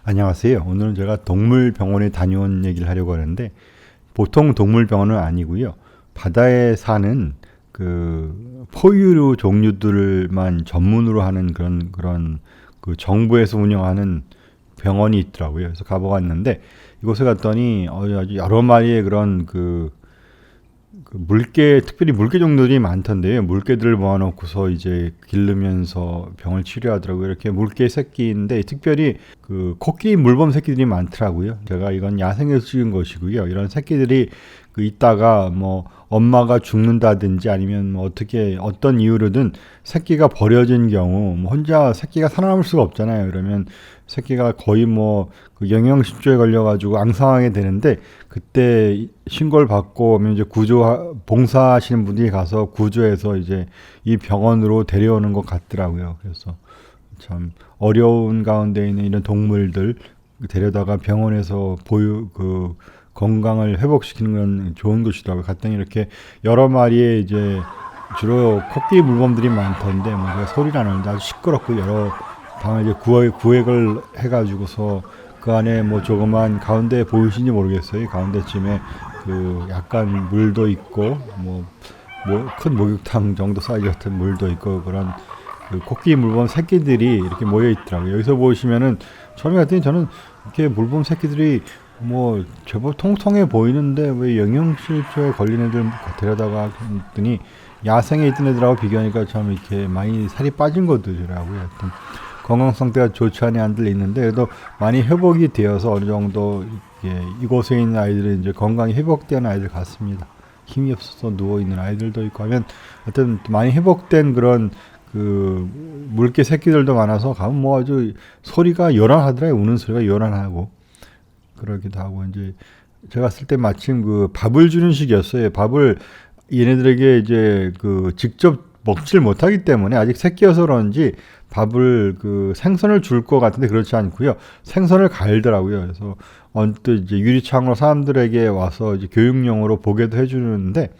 안녕하세요. 오늘은 제가 동물병원에 다녀온 얘기를 하려고 하는데 보통 동물병원은 아니고요. 바다에 사는 그 포유류 종류들만 전문으로 하는 그런 그 정부에서 운영하는 병원이 있더라고요. 그래서 가보았는데 이곳에 갔더니 아주 여러 마리의 그런 그 물개, 특별히 물개 종들이 많던데요. 물개들을 모아놓고서 이제 기르면서 병을 치료하더라고요. 이렇게 물개 새끼인데 특별히 그 코끼리 물범 새끼들이 많더라고요. 제가 이건 야생에서 찍은 것이고요. 이런 새끼들이 그 있다가 뭐 엄마가 죽는다든지 아니면 뭐 어떻게 어떤 이유로든 새끼가 버려진 경우 뭐 혼자 새끼가 살아남을 수가 없잖아요. 그러면 새끼가 거의 뭐그 영양실조에 걸려가지고 앙상하게 되는데 그때 신고를 받고 오면 이제 봉사하시는 분들이 가서 구조해서 이제 이 병원으로 데려오는 것 같더라고요. 그래서 참 어려운 가운데 있는 이런 동물들 데려다가 병원에서 건강을 회복시키는 건 좋은 것이더라고요. 갔더니 이렇게 여러 마리의 이제 주로 코끼리 물범들이 많던데 뭐 제가 소리가 나는데 아주 시끄럽고 여러 방을 이제 구획을 해가지고서 그 안에 뭐 조그만 가운데 보이신지 모르겠어요. 가운데쯤에 그 약간 물도 있고 뭐 큰 목욕탕 정도 사이즈 같은 물도 있고 그런 그 코끼리 물범 새끼들이 이렇게 모여 있더라고요. 여기서 보시면은 처음에 갔더니 저는 이렇게 물범 새끼들이 뭐 제법 통통해 보이는데 왜 영양실조에 걸린 애들 데려다가 했더니 야생에 있던 애들하고 비교하니까 참 이렇게 많이 살이 빠진 것들이라고요. 하여튼 건강 상태가 좋지 않은 애들 있는데 그래도 많이 회복이 되어서 어느 정도 이곳에 있는 아이들은 이제 건강이 회복된 아이들 같습니다. 힘이 없어서 누워 있는 아이들도 있고 하면 하여튼 많이 회복된 그런 그 물개 새끼들도 많아서 가면 뭐 아주 소리가 요란하더라고요. 우는 소리가 요란하고 그러기도 하고 이제 제가 갔을 때 마침 그 밥을 주는 시기였어요. 밥을 얘네들에게 이제 그 직접 먹질 못하기 때문에 아직 새끼여서 그런지 밥을 그 생선을 줄 것 같은데 그렇지 않고요. 생선을 갈더라고요. 그래서 언뜻 이제 유리창으로 사람들에게 와서 이제 교육용으로 보게도 해주는데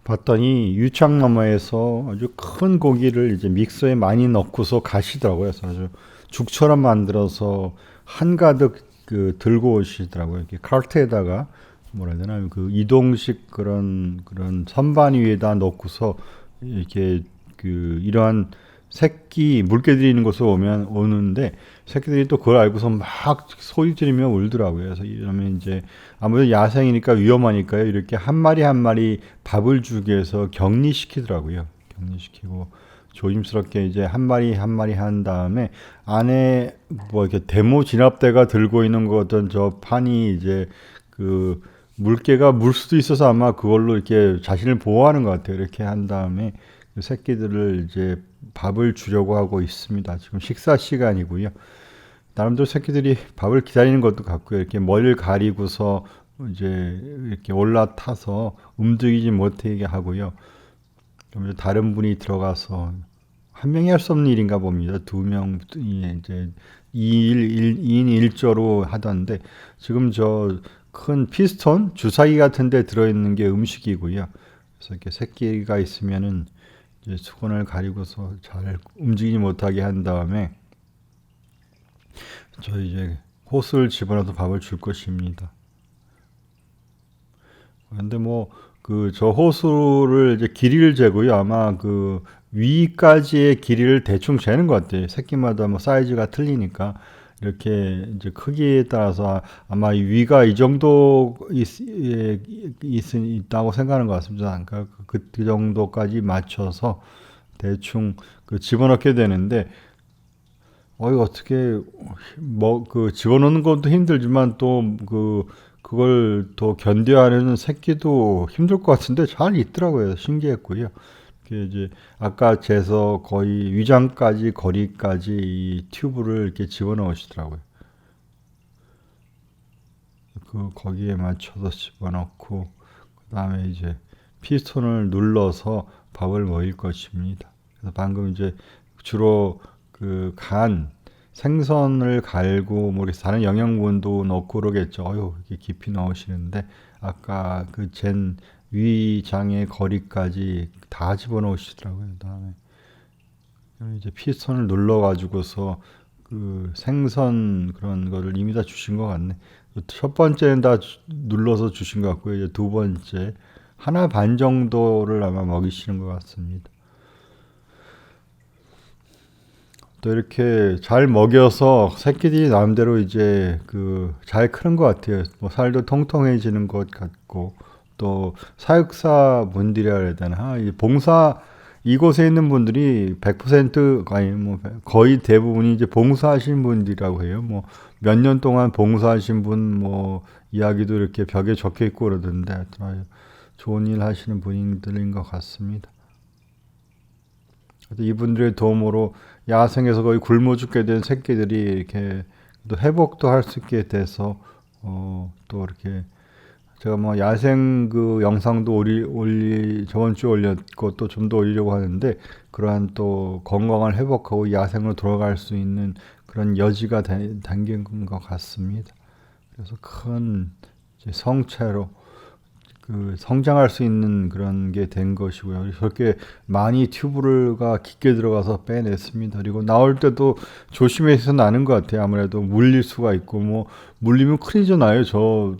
봤더니 유창 너머에서 아주 큰 고기를 이제 믹서에 많이 넣고서 가시더라고요. 그래서 아주 죽처럼 만들어서 한가득 그 들고 오시더라고요. 이렇게 카트에다가 뭐라 해야 되나 그 이동식 그런 선반 위에다 넣고서 이렇게 그 이러한 새끼 물개들이 있는 곳에 오는데 새끼들이 또 그걸 알고서 막 소리 지르며 울더라고요. 그래서 이러면 이제 아무래도 야생이니까 위험하니까요. 이렇게 한 마리 한 마리 밥을 주기 위해서 격리시키더라고요. 격리시키고 조심스럽게 이제 한 마리 한 마리 한 다음에 안에 뭐 이렇게 데모 진압대가 들고 있는 거 어떤 저 판이 이제 그 물개가 물 수도 있어서 아마 그걸로 이렇게 자신을 보호하는 것 같아요. 이렇게 한 다음에 그 새끼들을 이제 밥을 주려고 하고 있습니다. 지금 식사 시간이고요. 나름대로 새끼들이 밥을 기다리는 것도 같고요. 이렇게 머리를 가리고서 이제 이렇게 올라타서 움직이지 못하게 하고요. 좀 다른 분이 들어가서 한 명이 할 수 없는 일인가 봅니다. 두 명이 이제 2인 1조로 하던데 지금 저 큰 피스톤 주사기 같은 데 들어있는 게 음식이고요. 그래서 이렇게 새끼가 있으면은 이제 수건을 가리고서 잘 움직이지 못하게 한 다음에 저 이제 호스를 집어넣어서 밥을 줄 것입니다. 근데 뭐 그 저 호수를 이제 길이를 재고요. 아마 그 위까지의 길이를 대충 재는 것 같아요. 새끼마다 뭐 사이즈가 틀리니까 이렇게 이제 크기에 따라서 아마 위가 이 정도 있다고 생각하는 것 같습니다. 그러니까 그 정도까지 맞춰서 대충 그 집어넣게 되는데 어떻게 뭐 그 집어넣는 것도 힘들지만 또 그걸 또 견뎌하는 새끼도 힘들 것 같은데 잘 있더라고요. 신기했고요. 이제 아까 재서 거의 위장까지 거리까지 이 튜브를 이렇게 집어넣으시더라고요. 거기에 맞춰서 집어넣고 그다음에 이제 피스톤을 눌러서 밥을 먹일 것입니다. 그래서 방금 이제 주로 그 생선을 갈고 뭐 이렇게 다른 영양분도 넣고 그러겠죠. 이렇게 깊이 넣으시는데 아까 그 잰 위장의 거리까지 다 집어넣으시더라고요. 그다음에 이제 피스톤을 눌러 가지고서 그 생선 그런 거를 이미 다 주신 것 같네. 첫 번째는 다 눌러서 주신 것 같고요. 이제 두 번째 하나 반 정도를 아마 먹이시는 것 같습니다. 또 이렇게 잘 먹여서 새끼들이 나름대로 이제 그 잘 크는 것 같아요. 뭐 살도 통통해지는 것 같고 또 사육사 분들이라 해야 되나 이 봉사 이곳에 있는 분들이 100% 아니 뭐 거의 대부분이 이제 봉사하신 분들이라고 해요. 뭐 몇 년 동안 봉사하신 분 뭐 이야기도 이렇게 벽에 적혀 있고 그러던데 하여튼 아주 좋은 일 하시는 분들인 것 같습니다. 이분들의 도움으로 야생에서 거의 굶어 죽게 된 새끼들이 이렇게 또 회복도 할 수 있게 돼서 또 이렇게 제가 뭐 야생 그 영상도 저번 주에 올렸고 또 좀 더 올리려고 하는데 그러한 또 건강을 회복하고 야생으로 돌아갈 수 있는 그런 여지가 담긴 것 같습니다. 그래서 큰 성체로 그 성장할 수 있는 그런 게 된 것이고요. 그렇게 많이 튜브가 깊게 들어가서 빼냈습니다. 그리고 나올 때도 조심해서 나는 것 같아요. 아무래도 물릴 수가 있고 뭐 물리면 큰일이 나요. 저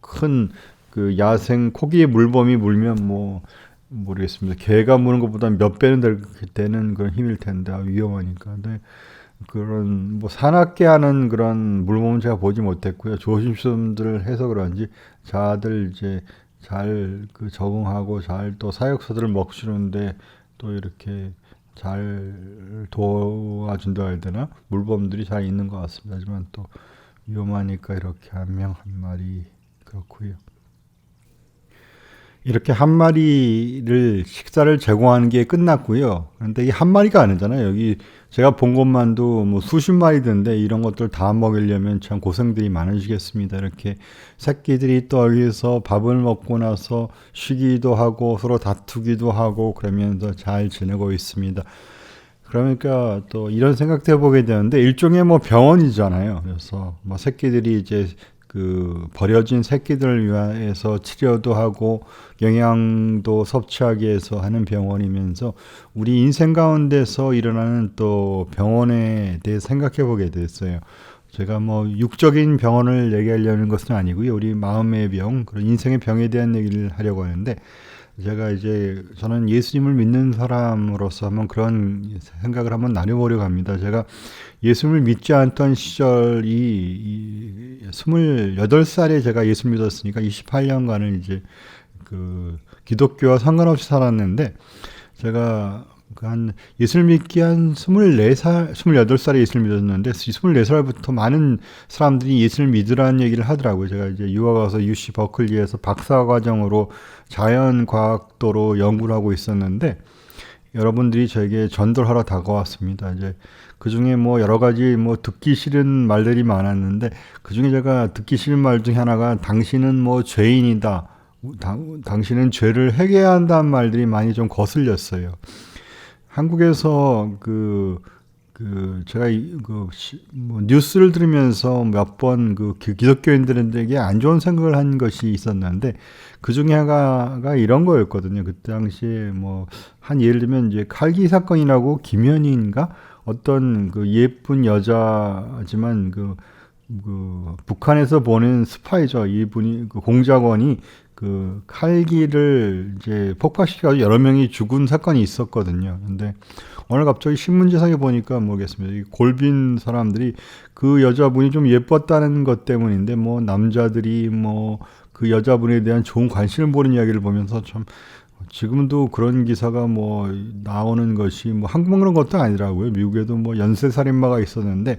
큰 그 야생 코기의 물범이 물면 뭐 모르겠습니다. 개가 무는 것보다 몇 배는 되는 그런 힘일 텐데 위험하니까. 근데 그런 뭐 사납게 하는 그런 물범은 제가 보지 못했고요. 조심스러움들 해서 그런지 자들 이제 잘 그 적응하고 잘 또 사육사들을 먹이는데 또 이렇게 잘 도와준다 해야 되나 물범들이 잘 있는 것 같습니다. 하지만 또 위험하니까 이렇게 한 명 한 마리 그렇고요. 이렇게 한 마리를 식사를 제공하는 게 끝났고요. 그런데 이 한 마리가 아니잖아요. 여기 제가 본 것만도 뭐 수십 마리던데 이런 것들 다 먹이려면 참 고생들이 많으시겠습니다. 이렇게 새끼들이 또 여기서 밥을 먹고 나서 쉬기도 하고 서로 다투기도 하고 그러면서 잘 지내고 있습니다. 그러니까 또 이런 생각도 해보게 되는데 일종의 뭐 병원이잖아요. 그래서 뭐 새끼들이 이제 그 버려진 새끼들을 위해서 치료도 하고 영양도 섭취하기 위해서 하는 병원이면서 우리 인생 가운데서 일어나는 또 병원에 대해 생각해 보게 됐어요. 제가 뭐 육적인 병원을 얘기하려는 것은 아니고요. 우리 마음의 병, 그런 인생의 병에 대한 얘기를 하려고 하는데 제가 이제 저는 예수님을 믿는 사람으로서 한번 그런 생각을 한번 나눠보려고 합니다. 제가 예수님을 믿지 않던 시절이 28살에 제가 예수 믿었으니까 28년간을 이제 그 기독교와 상관없이 살았는데 제가 한 예수를 믿기 한 24살, 28살에 예수를 믿었는데 24살부터 많은 사람들이 예수를 믿으라는 얘기를 하더라고요. 제가 이제 유학 와서 UC 버클리에서 박사과정으로 자연과학도로 연구를 하고 있었는데 여러분들이 저에게 전도하러 다가왔습니다. 이제 그 중에 뭐 여러 가지 뭐 듣기 싫은 말들이 많았는데 그 중에 제가 듣기 싫은 말 중에 하나가 당신은 뭐 죄인이다. 당신은 죄를 회개해야 한다는 말들이 많이 좀 거슬렸어요. 한국에서 제가 뭐 뉴스를 들으면서 몇 번 그 기독교인들에게 안 좋은 생각을 한 것이 있었는데 그 중에 하나가 이런 거였거든요. 그때 당시에 뭐 한 예를 들면 이제 칼기 사건이라고 김현희인가 어떤 그 예쁜 여자지만 그 북한에서 보낸 스파이죠. 이분이 그 공작원이 그 칼기를 이제 폭파시켜서 여러 명이 죽은 사건이 있었거든요. 근데 오늘 갑자기 신문지상에 보니까 모르겠습니다. 이 골빈 사람들이 그 여자분이 좀 예뻤다는 것 때문인데 뭐 남자들이 뭐 그 여자분에 대한 좋은 관심을 보는 이야기를 보면서 참 지금도 그런 기사가 뭐 나오는 것이 뭐 한국만 그런 것도 아니더라고요. 미국에도 뭐 연쇄살인마가 있었는데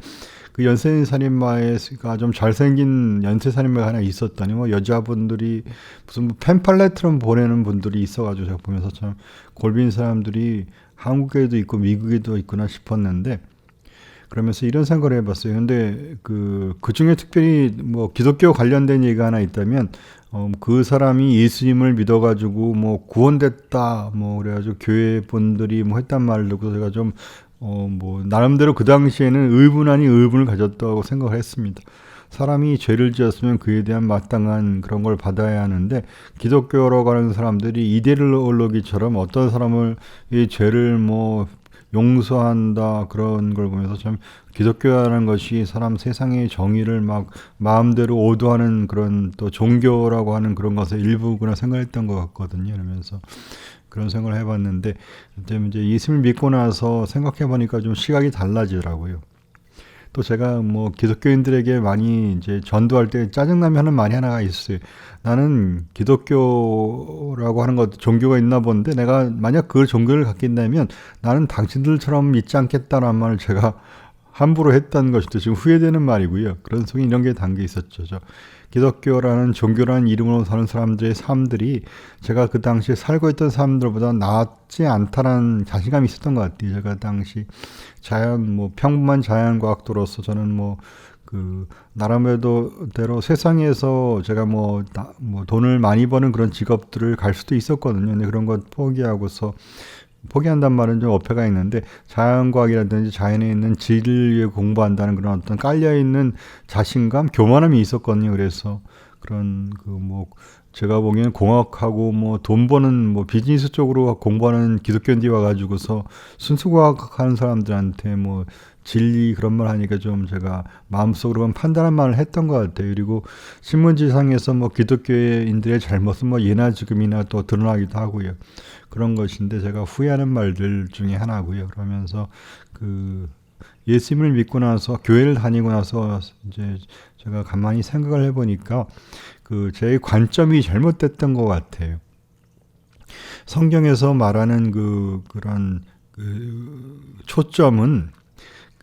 그 연쇄살인마가 좀 잘생긴 연쇄살인마가 하나 있었다니 뭐 여자분들이 무슨 뭐 펜팔레트럼 보내는 분들이 있어가지고 제가 보면서 참 골빈 사람들이 한국에도 있고 미국에도 있구나 싶었는데 그러면서 이런 생각을 해봤어요. 근데 그 중에 특별히 뭐 기독교 관련된 얘기가 하나 있다면 그 사람이 예수님을 믿어가지고 뭐 구원됐다 뭐 그래가지고 교회 분들이 뭐 했단 말을 듣고 제가 좀 뭐 나름대로 그 당시에는 의분 아닌 의분을 가졌다고 생각을 했습니다. 사람이 죄를 지었으면 그에 대한 마땅한 그런 걸 받아야 하는데 기독교로 가는 사람들이 이데올로기처럼 어떤 사람을 이 죄를 뭐 용서한다 그런 걸 보면서 참 기독교라는 것이 사람 세상의 정의를 막 마음대로 오도하는 그런 또 종교라고 하는 그런 것의 일부구나 생각했던 것 같거든요. 그러면서 그런 생각을 해봤는데 이제 예수를 믿고 나서 생각해 보니까 좀 시각이 달라지더라고요. 또 제가 뭐 기독교인들에게 많이 이제 전도할 때 짜증나면 하는 말이 하나가 있어요. 나는 기독교라고 하는 것 종교가 있나 본데 내가 만약 그 종교를 갖긴다면 나는 당신들처럼 믿지 않겠다는 말을 제가 함부로 했던 것이죠. 지금 후회되는 말이고요. 그런 속에 이런 게 담겨 있었죠. 기독교라는 종교라는 이름으로 사는 사람들의 삶들이 제가 그 당시에 살고 있던 사람들보다 낫지 않다는 자신감이 있었던 것 같아요. 제가 당시 평범한 자연과학도로서 저는 나름대로 세상에서 제가 돈을 많이 버는 그런 직업들을 갈 수도 있었거든요. 근데 그런 것 포기한단 말은 좀 어폐가 있는데 자연과학이라든지 자연에 있는 질을 위해 공부한다는 그런 어떤 깔려있는 자신감, 교만함이 있었거든요. 그래서 그런 제가 보기에는 공학하고 돈 버는 비즈니스 쪽으로 공부하는 기독교인들이 와가지고서 순수과학 하는 사람들한테 진리 그런 말 하니까 좀 제가 마음속으로만 판단한 말을 했던 것 같아요. 그리고 신문지상에서 기독교인들의 잘못은 예나 지금이나 또 드러나기도 하고요. 그런 것인데 제가 후회하는 말들 중에 하나고요. 그러면서 예수님을 믿고 나서 교회를 다니고 나서 이제 제가 가만히 생각을 해보니까 제 관점이 잘못됐던 것 같아요. 성경에서 말하는 그런 초점은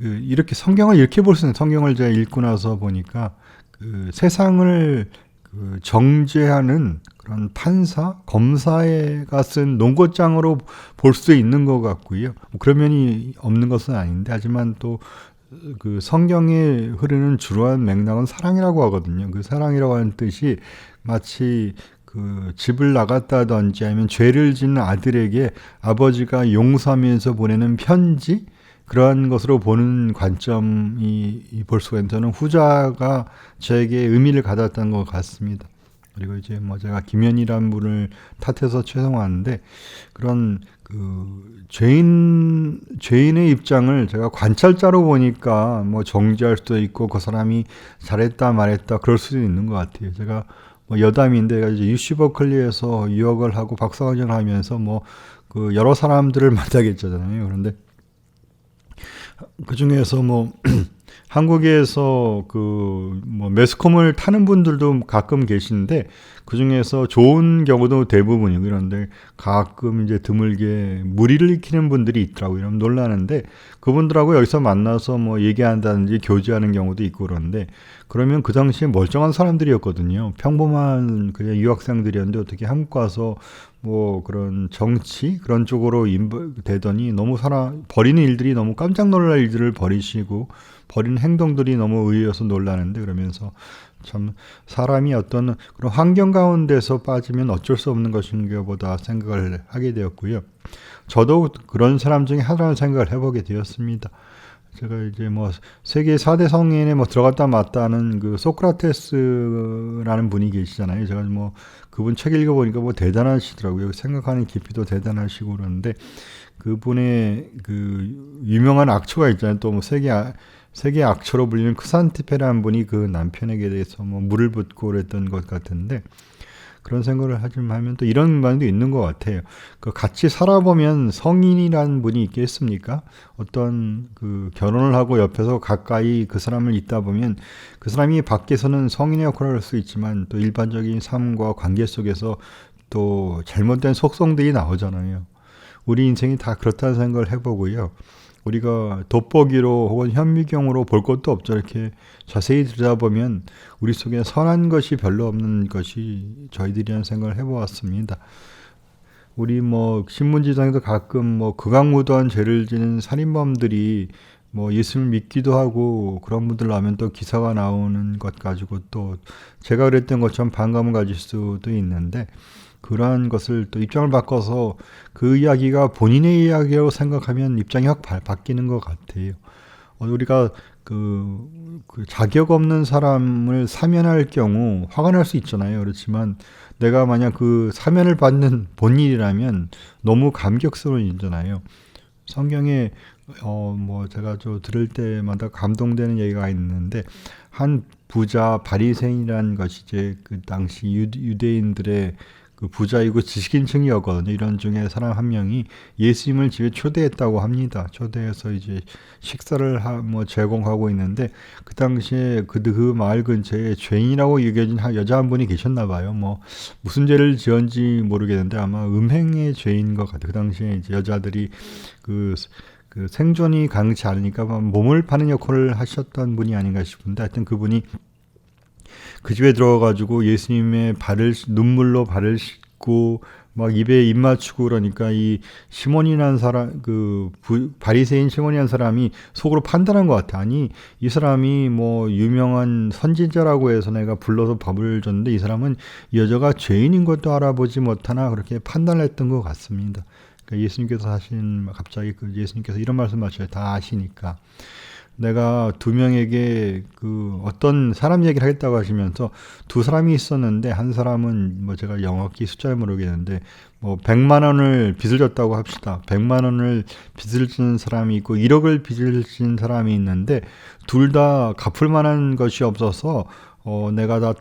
이렇게 성경을 이렇게 볼 수 있는 성경을 제가 읽고 나서 보니까 세상을 정죄하는 그런 판사, 검사가 쓴 논고장으로 볼 수 있는 것 같고요. 그런 면이 없는 것은 아닌데, 하지만 또 성경에 흐르는 주요한 맥락은 사랑이라고 하거든요. 그 사랑이라고 하는 뜻이 마치 집을 나갔다든지 아니면 죄를 짓는 아들에게 아버지가 용서하면서 보내는 편지, 그러한 것으로 보는 관점이 볼 수가 있는, 저는 후자가 저에게 의미를 가졌던 것 같습니다. 그리고 이제 제가 김현이라는 분을 탓해서 죄송한데, 그런 죄인의 입장을 제가 관찰자로 보니까 정죄할 수도 있고 그 사람이 잘했다 말했다 그럴 수도 있는 것 같아요. 제가 여담인데 이제 UC 버클리에서 유학을 하고 박사과정을 하면서 여러 사람들을 만나겠잖아요. 그런데 그 중에서 한국에서 매스컴을 타는 분들도 가끔 계신데 그 중에서 좋은 경우도 대부분이고, 그런데 가끔 이제 드물게 무리를 일으키는 분들이 있더라고요. 그럼 놀라는데 그분들하고 여기서 만나서 얘기한다든지 교제하는 경우도 있고, 그런데 그러면 그 당시에 멀쩡한 사람들이었거든요. 평범한 그냥 유학생들이었는데 어떻게 한국 가서 그런 정치 그런 쪽으로 되더니 너무 버리는 일들이 너무 깜짝 놀랄 일들을 버리시고 버리는 행동들이 너무 의외여서 놀라는데, 그러면서 참 사람이 어떤 그런 환경 가운데서 빠지면 어쩔 수 없는 것인가 보다 생각을 하게 되었고요. 저도 그런 사람 중에 하나라는 생각을 해보게 되었습니다. 제가 이제 세계 4대 성인에 들어갔다 맞다 하는 소크라테스라는 분이 계시잖아요. 제가 그분 책 읽어보니까 대단하시더라고요. 생각하는 깊이도 대단하시고 그러는데, 그분의 유명한 악초가 있잖아요. 또 세계 악초로 불리는 크산티페라는 분이 그 남편에게 대해서 물을 붓고 그랬던 것 같은데, 그런 생각을 하면 또 이런 말도 있는 것 같아요. 같이 살아보면 성인이라는 분이 있겠습니까? 어떤 결혼을 하고 옆에서 가까이 그 사람을 있다 보면 그 사람이 밖에서는 성인의 역할을 할 수 있지만 또 일반적인 삶과 관계 속에서 또 잘못된 속성들이 나오잖아요. 우리 인생이 다 그렇다는 생각을 해보고요. 우리가 돋보기로 혹은 현미경으로 볼 것도 없죠. 이렇게 자세히 들여다보면 우리 속에 선한 것이 별로 없는 것이 저희들이라는 생각을 해보았습니다. 우리 신문지상에도 가끔 극악무도한 죄를 지는 살인범들이 예수를 믿기도 하고 그런 분들 나오면 또 기사가 나오는 것 가지고 또 제가 그랬던 것처럼 반감을 가질 수도 있는데, 그러한 것을 또 입장을 바꿔서 그 이야기가 본인의 이야기라고 생각하면 입장이 확 바뀌는 것 같아요. 우리가 자격 없는 사람을 사면할 경우 화가 날 수 있잖아요. 그렇지만 내가 만약 그 사면을 받는 본인이라면 너무 감격스러운 일이잖아요. 성경에 뭐 제가 들을 때마다 감동되는 얘기가 있는데 한 부자 바리새인이라는 것이 이제 그 당시 유대인들의 그 부자이고 지식인층이었거든요. 이런 중에 사람 한 명이 예수님을 집에 초대했다고 합니다. 초대해서 이제 식사를 뭐 제공하고 있는데 그 당시에 그 마을 근처에 죄인이라고 여겨진 여자 한 분이 계셨나 봐요. 뭐 무슨 죄를 지었는지 모르겠는데 아마 음행의 죄인 것 같아요. 그 당시에 이제 여자들이 그 생존이 강치 않으니까 몸을 파는 역할을 하셨던 분이 아닌가 싶은데 하여튼 그분이 그 집에 들어가가지고 예수님의 눈물로 발을 씻고 막 입에 입 맞추고 그러니까 이 시몬이라는 사람, 바리새인 시몬이라는 사람이 속으로 판단한 것 같아. 아니, 이 사람이 뭐 유명한 선지자라고 해서 내가 불러서 밥을 줬는데 이 사람은 이 여자가 죄인인 것도 알아보지 못하나 그렇게 판단을 했던 것 같습니다. 그러니까 예수님께서 갑자기 예수님께서 이런 말씀하셔요. 다 아시니까. 내가 두 명에게 어떤 사람 얘기를 하겠다고 하시면서 두 사람이 있었는데 한 사람은 뭐 제가 정확히 숫자를 모르겠는데 뭐 100만 원을 빚을 졌다고 합시다. 100만 원을 빚을 진 사람이 있고 1억을 빚을 진 사람이 있는데 둘 다 갚을 만한 것이 없어서 내가 다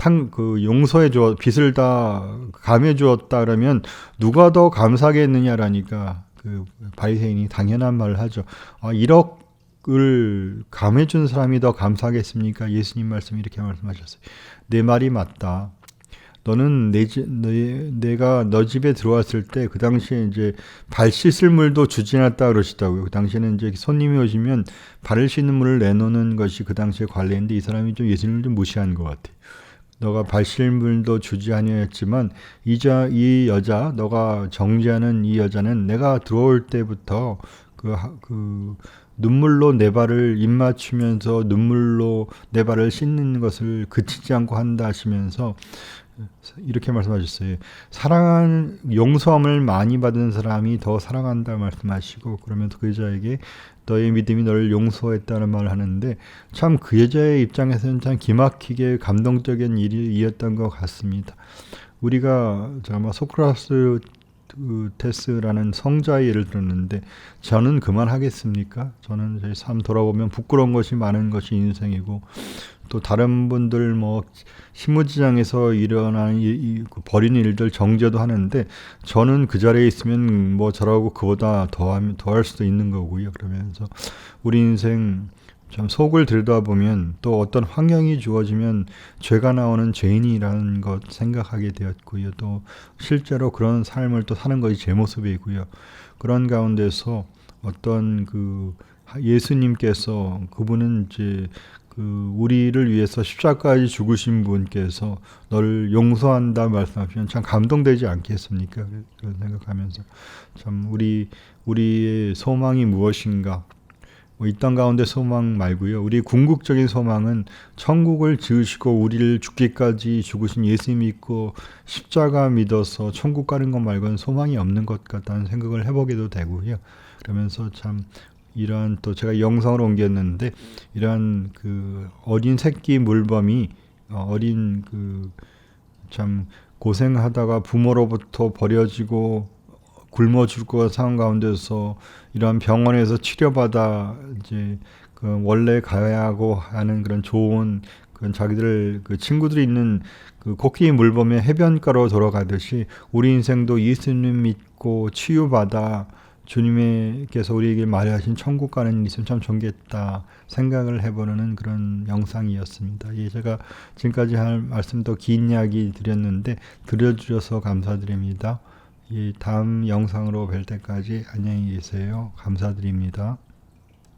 용서해 줘, 빚을 다 감해 주었다 그러면 누가 더 감사하겠느냐라니까 바리새인이 당연한 말을 하죠. 1억을 감해준 사람이 더 감사하겠습니까? 예수님 말씀이 이렇게 말씀하셨어요. 내 말이 맞다. 너는 내가 너 집에 들어왔을 때 그 당시에 이제 발 씻을 물도 주지 않았다 그러시다고요. 그 당시에는 이제 손님이 오시면 발을 씻는 물을 내놓는 것이 그 당시에 관례인데 이 사람이 좀 예수님을 좀 무시한 것 같아요. 너가 발 씻을 물도 주지 아니했지만 이 여자 너가 정죄하는 이 여자는 내가 들어올 때부터 눈물로 내 발을 입 맞추면서 눈물로 내 발을 씻는 것을 그치지 않고 한다 하시면서 이렇게 말씀하셨어요. 용서함을 많이 받은 사람이 더 사랑한다 말씀하시고 그러면서 그 여자에게 너의 믿음이 너를 용서했다는 말을 하는데 참 그 여자의 입장에서는 참 기막히게 감동적인 일이었던 것 같습니다. 우리가 소크라테스라는 성자의 예를 들었는데 저는 그만하겠습니까? 저는 제 삶 돌아보면 부끄러운 것이 많은 것이 인생이고 또 다른 분들 뭐 신무지장에서 일어나는 벌이는 일들 정죄도 하는데 저는 그 자리에 있으면 뭐 저라고 그보다 더할 수도 있는 거고요. 그러면서 우리 인생 참 속을 들여다보면 또 어떤 환경이 주어지면 죄가 나오는 죄인이라는 것 생각하게 되었고요. 또 실제로 그런 삶을 또 사는 것이 제 모습이고요. 그런 가운데서 어떤 예수님께서 그분은 이제 우리를 위해서 십자가까지 죽으신 분께서 너를 용서한다 말씀하시면 참 감동되지 않겠습니까? 그런 생각하면서 참 우리의 소망이 무엇인가? 이 땅 가운데 소망 말고요. 우리 궁극적인 소망은 천국을 지으시고 우리를 죽기까지 죽으신 예수 믿고 십자가 믿어서 천국 가는 것 말고는 소망이 없는 것 같다는 생각을 해보게도 되고요. 그러면서 참 이러한 또 제가 영상을 옮겼는데 이러한 어린 새끼 물범이 참 고생하다가 부모로부터 버려지고 굶어 죽고 상황 가운데서 이러한 병원에서 치료받아 이제 원래 가야 하고 하는 그런 좋은 자기들 친구들이 있는 코끼리 물범의 해변가로 돌아가듯이 우리 인생도 예수님 믿고 치유받아 주님께서 우리에게 말하신 천국 가는 일 있으면 참 좋겠다 생각을 해보는 그런 영상이었습니다. 제가 지금까지 할 말씀도 긴 이야기 드렸는데 들려주셔서 감사드립니다. 다음 영상으로 뵐 때까지 안녕히 계세요. 감사드립니다.